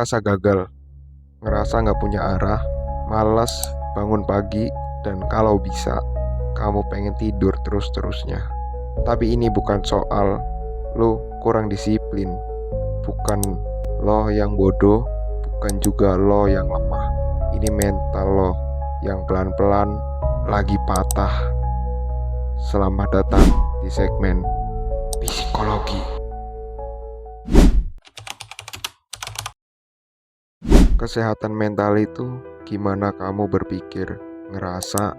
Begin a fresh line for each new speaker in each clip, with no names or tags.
ngerasa gagal, ngerasa nggak punya arah, malas bangun pagi, dan kalau bisa, kamu pengen tidur terus-terusnya. Tapi ini bukan soal lo kurang disiplin, bukan lo yang bodoh, bukan juga lo yang lemah. Ini mental lo yang pelan-pelan lagi patah. Selamat datang di segmen psikologi. Kesehatan mental itu gimana kamu berpikir, ngerasa,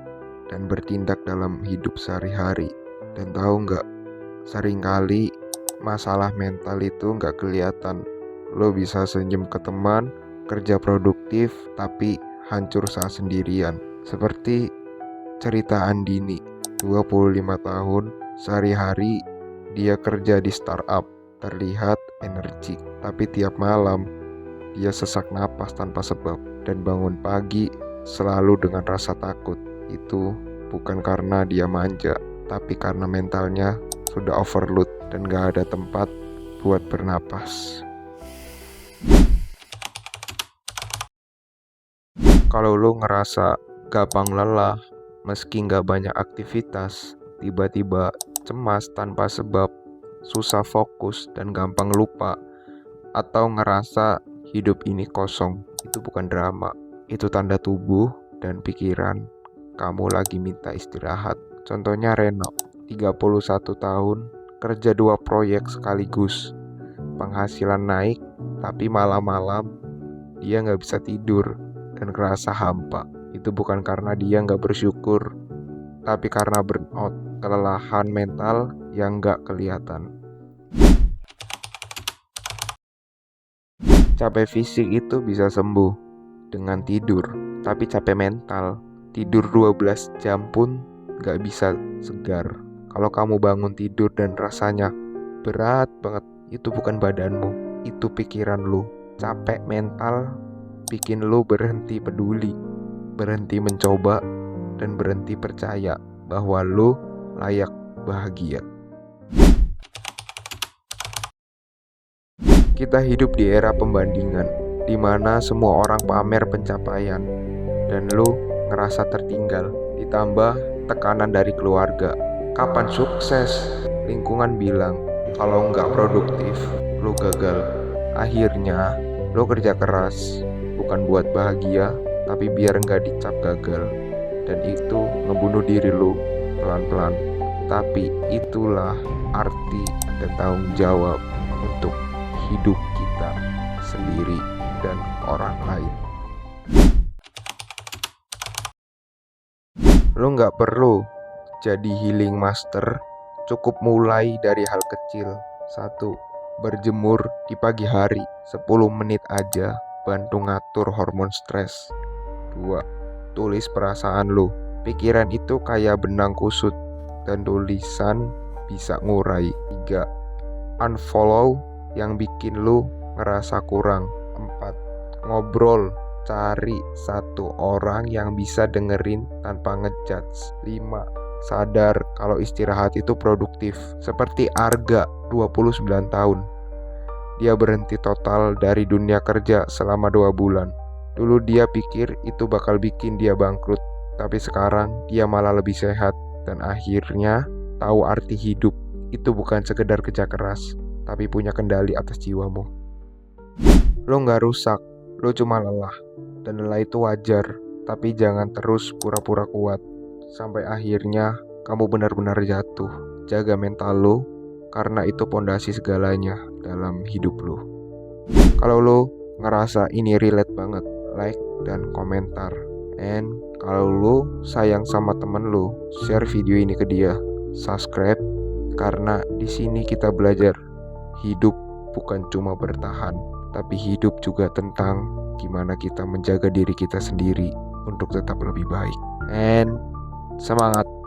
dan bertindak dalam hidup sehari-hari. Dan tahu nggak, seringkali masalah mental itu nggak kelihatan. Lo bisa senyum ke teman, kerja produktif, tapi hancur saat sendirian. Seperti cerita Andini, 25 tahun, sehari-hari dia kerja di startup, terlihat energik, tapi tiap malam dia sesak napas tanpa sebab dan bangun pagi selalu dengan rasa takut. Itu bukan karena dia manja, tapi karena mentalnya sudah overload dan gak ada tempat buat bernapas. Kalau lo ngerasa gampang lelah, meski gak banyak aktivitas, tiba-tiba cemas tanpa sebab, susah fokus dan gampang lupa, atau ngerasa hidup ini kosong, itu bukan drama. Itu tanda tubuh dan pikiran kamu lagi minta istirahat. Contohnya Reno, 31 tahun, kerja 2 proyek sekaligus. Penghasilan naik, tapi malam-malam dia gak bisa tidur dan ngerasa hampa. Itu bukan karena dia gak bersyukur, tapi karena burnout, kelelahan mental yang gak kelihatan. Capek fisik itu bisa sembuh dengan tidur, tapi capek mental, tidur 12 jam pun gak bisa segar. Kalau kamu bangun tidur dan rasanya berat banget, itu bukan badanmu, itu pikiran lu. Capek mental bikin lu berhenti peduli, berhenti mencoba, dan berhenti percaya bahwa lu layak bahagia. Kita hidup di era pembandingan, di mana semua orang pamer pencapaian, dan lu ngerasa tertinggal. Ditambah tekanan dari keluarga, kapan sukses? Lingkungan bilang, kalau nggak produktif, lu gagal. Akhirnya, lu kerja keras, bukan buat bahagia, tapi biar nggak dicap gagal. Dan itu ngebunuh diri lu pelan-pelan. Tapi itulah arti dan tanggung jawab untuk hidup kita sendiri dan orang lain. Lo gak perlu jadi healing master, cukup mulai dari hal kecil. 1. Berjemur di pagi hari 10 menit aja, bantu ngatur hormon stres. 2. Tulis perasaan lo. Pikiran itu kayak benang kusut, dan tulisan bisa ngurai. 3. Unfollow yang bikin lu ngerasa kurang. 4. Ngobrol, cari satu orang yang bisa dengerin tanpa ngejudge. 5. Sadar kalau istirahat itu produktif. Seperti Arga, 29 tahun. Dia berhenti total dari dunia kerja selama 2 bulan. Dulu dia pikir itu bakal bikin dia bangkrut, tapi sekarang dia malah lebih sehat. Dan akhirnya tahu arti hidup itu bukan sekedar kerja keras, tapi punya kendali atas jiwamu. Lo gak rusak, lo cuma lelah. Dan lelah itu wajar, tapi jangan terus pura-pura kuat sampai akhirnya kamu benar-benar jatuh. Jaga mental lo, karena itu pondasi segalanya dalam hidup lo. Kalau lo ngerasa ini relate banget, like dan komentar. And kalau lo sayang sama temen lo, share video ini ke dia. Subscribe, karena di sini kita belajar. Hidup bukan cuma bertahan, tapi hidup juga tentang gimana kita menjaga diri kita sendiri untuk tetap lebih baik. And semangat!